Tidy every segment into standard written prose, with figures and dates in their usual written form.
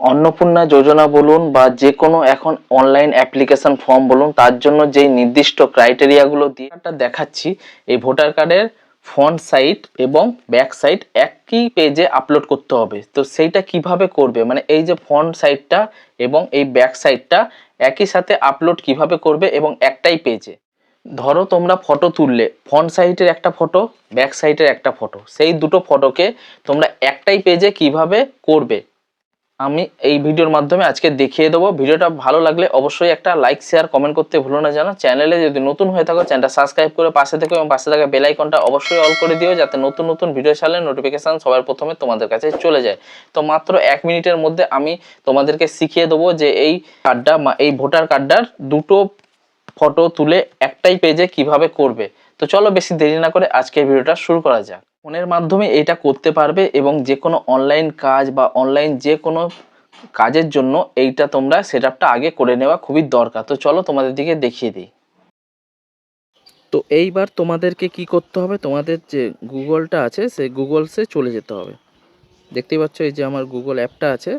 অন্নপূর্ণা যোজনা বলুন বা যে কোনো এখন অনলাইন অ্যাপ্লিকেশন ফর্ম বলুন, তার জন্য যেই নির্দিষ্ট ক্রাইটেরিয়াগুলো দিয়ে দেখাচ্ছি, এই ভোটার কার্ডের ফ্রন্ট সাইড এবং ব্যাক সাইড একই পেজে আপলোড করতে হবে। তো সেইটা কিভাবে করবে, মানে এই যে ফ্রন্ট সাইডটা এবং এই ব্যাক সাইডটা একই সাথে আপলোড কিভাবে করবে এবং একটাই পেজে। ধরো তোমরা ফটো তুললে, ফ্রন্ট সাইডের একটা ফটো, ব্যাক সাইডের একটা ফটো, সেই দুটো ফটোকে তোমরা একটাই পেজে কিভাবে করবে আমি এই ভিডিওর মাধ্যমে আজকে দেখিয়ে দেবো। ভিডিওটা ভালো লাগলে অবশ্যই একটা লাইক শেয়ার কমেন্ট করতে ভুলো না যেন। চ্যানেলে যদি নতুন হয়ে থাকো চ্যানেলটা সাবস্ক্রাইব করে পাশে থেকো এবং পাশে থাকা বেল আইকনটা অবশ্যই অল করে দিও, যাতে নতুন নতুন ভিডিও ছাড়লে নোটিফিকেশন সবার প্রথমে তোমাদের কাছে চলে যায়। তো মাত্র 1 মিনিটের মধ্যে আমি তোমাদেরকে শিখিয়ে দেবো যে এই কার্ডটা, এই ভোটার কার্ডটার দুটো ফটো তুলে একটাই পেজে কিভাবে করবে। তো চলো বেশি দেরি না করে আজকের ভিডিওটা শুরু করা যাক। ফোনের মাধ্যমে এটা করতে পারবে এবং যে কোনো অনলাইন কাজ বা অনলাইন যে কোনো কাজের জন্য এইটা তোমরা সেটআপটা আগে করে নেওয়া খুবই দরকার। তো চলো তোমাদের দিকে দেখিয়ে দিই। তো এইবার তোমাদেরকে কি করতে হবে, তোমাদের যে গুগলটা আছে সেই গুগলসে চলে যেতে হবে। দেখতেই পাচ্ছ এই যে আমার গুগল অ্যাপটা আছে,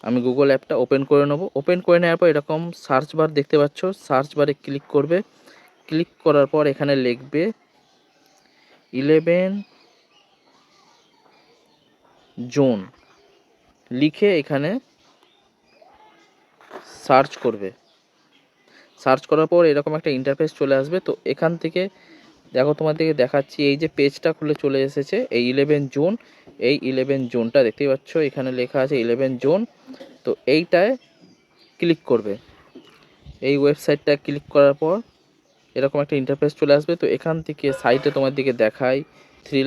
আমি গুগল অ্যাপটা ওপেন করে নেব। ওপেন করে নেওয়ার পর এরকম সার্চ বার দেখতে পাচ্ছ, সার্চ বারে ক্লিক করবে। ক্লিক করার পর এখানে লিখবে 11 জোন, লিখে এখানে সার্চ করবে। সার্চ করার পর এরকম একটা ইন্টারফেস চলে আসবে। তো এখান থেকে দেখো তোমাদেরকে দেখাচ্ছি, এই যে পেজটা খুলে চলে এসেছে, এই 11 জোন, এই 11 জোনটা দেখতেই পাচ্ছ এখানে লেখা আছে 11 জোন। তো এইটায় ক্লিক করবে। এই ওয়েবসাইটটা ক্লিক করার পর এরকম একটা ইন্টারফেস চলে আসবে। তো এখান থেকে সাইটে তোমার দিকে দেখায় থ্রি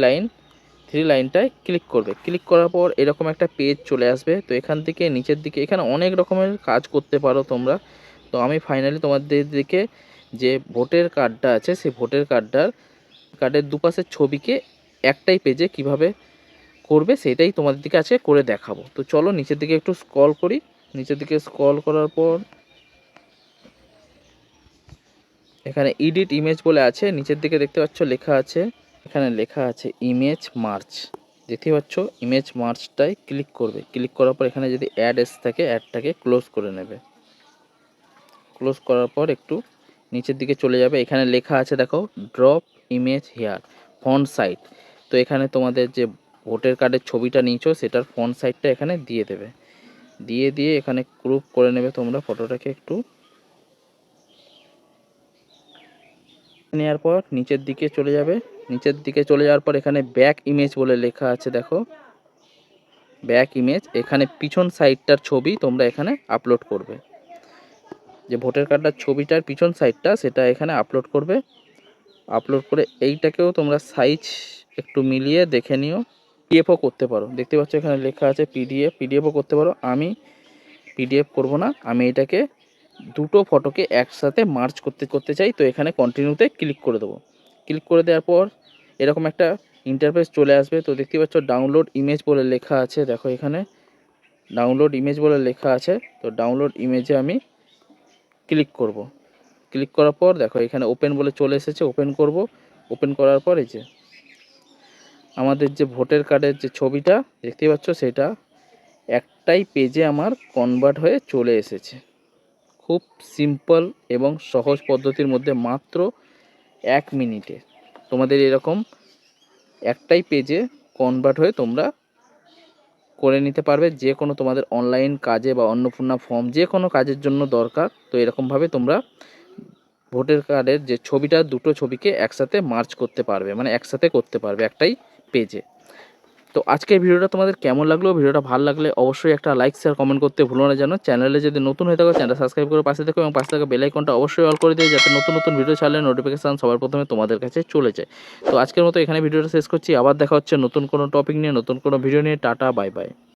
লাইনটায় ক্লিক করবে। ক্লিক করার পর এরকম একটা পেজ চলে আসবে। তো এখান থেকে নিচের দিকে এখানে অনেক রকমের কাজ করতে পারো তোমরা। তো আমি ফাইনালি তোমাদের দিকে যে ভোটার কার্ডটা আছে সেই ভোটার কার্ডের দুপাশের ছবিকে একটাই পেজে কিভাবে করবে সেটাই তোমাদের দিকে আজকে করে দেখাবো। তো চলো নিচের দিকে একটু স্ক্রল করি। নিচের দিকে স্ক্রল করার পর এখানে এডিট ইমেজ বলে আছে, নিচের দিকে দেখতে পাচ্ছ লেখা আছে, এখানে লেখা আছে ইমেজ মার্চ। দেখতে পাচ্ছ ইমেজ মার্চটায় ক্লিক করবে। ক্লিক করার পর এখানে যদি অ্যাড এসে থাকে অ্যাডটাকে ক্লোজ করে নেবে। ক্লোজ করার পর একটু নিচের দিকে চলে যাবে। এখানে লেখা আছে দেখো drop image here font side. তো এখানে তোমাদের যে ভোটার কার্ডের ছবিটা নিয়েছো সেটার ফন্ট সাইডটা এখানে দিয়ে দেবে। দিয়ে এখানে গ্রুপ করে নেবে তোমরা ফটোটাকে একটু। নেওয়ার পর নিচের দিকে চলে যাবে। নিচের দিকে চলে যাওয়ার পর এখানে ব্যাক ইমেজ বলে লেখা আছে দেখো, ব্যাক ইমেজ। এখানে পিছন সাইডটার ছবি তোমরা এখানে আপলোড করবে। যে ভোটার কার্ডটার ছবিটার পিছন সাইডটা সেটা এখানে আপলোড করবে। আপলোড করে এইটাকেও তোমরা সাইজ একটু মিলিয়ে দেখে নিও। পিডিএফও করতে পারো, দেখতে পাচ্ছ এখানে লেখা আছে পিডিএফও করতে পারো। আমি পিডিএফ করব না, আমি এটাকে দুটো ফটোকে একসাথে মার্চ করতে চাই। তো এখানে কন্টিনিউতে ক্লিক করে দেবো। ক্লিক করে দেওয়ার পর এরকম একটা ইন্টারফেস চলে আসবে। তো দেখতে পাচ্ছ ডাউনলোড ইমেজ বলে লেখা আছে দেখো, এখানে ডাউনলোড ইমেজ বলে লেখা আছে। তো ডাউনলোড ইমেজে আমি ক্লিক করব। ক্লিক করার পর দেখো এখানে ওপেন বলে চলে এসেছে, ওপেন করব। ওপেন করার পর এই যে আমাদের যে ভোটার কার্ডের যে ছবিটা দেখতে পাচ্ছ সেটা একটাই পেজে আমার কনভার্ট হয়ে চলে এসেছে। খুব সিম্পল এবং সহজ পদ্ধতির মধ্যে মাত্র 1 মিনিটে তোমাদের এরকম একটাই পেজে কনভার্ট হয়ে তোমরা করে নিতে পারবে যে কোনো তোমাদের অনলাইন কাজে বা অন্নপূর্ণা ফর্ম যে কোনো কাজের জন্য দরকার। তো এরকমভাবে তোমরা ভোটার কার্ডের যে ছবিটা দুটো ছবিকে একসাথে মার্চ করতে পারবে, মানে একসাথে করতে পারবে একটাই পেজে। তো আজকের ভিডিওটা তোমাদের কেমন লাগলো, ভিডিওটা ভালো লাগলে অবশ্যই একটা লাইক শেয়ার কমেন্ট করতে ভুলো না যেন। চ্যানেলে যদি নতুন হয়ে থাকো চ্যানেলটা সাবস্ক্রাইব করে পাশে থাকো এবং পাশে থাকা বেল আইকনটা অবশ্যই অল করে দিও, যাতে নতুন নতুন ভিডিও ছাড়লে নোটিফিকেশান সবার প্রথমে তোমাদের কাছে চলে যায়। তো আজকের মতো এখানে ভিডিওটা শেষ করছি, আবার দেখা হচ্ছে নতুন কোনো টপিক নিয়ে, নতুন কোনো ভিডিও নিয়ে। Tata, bye bye.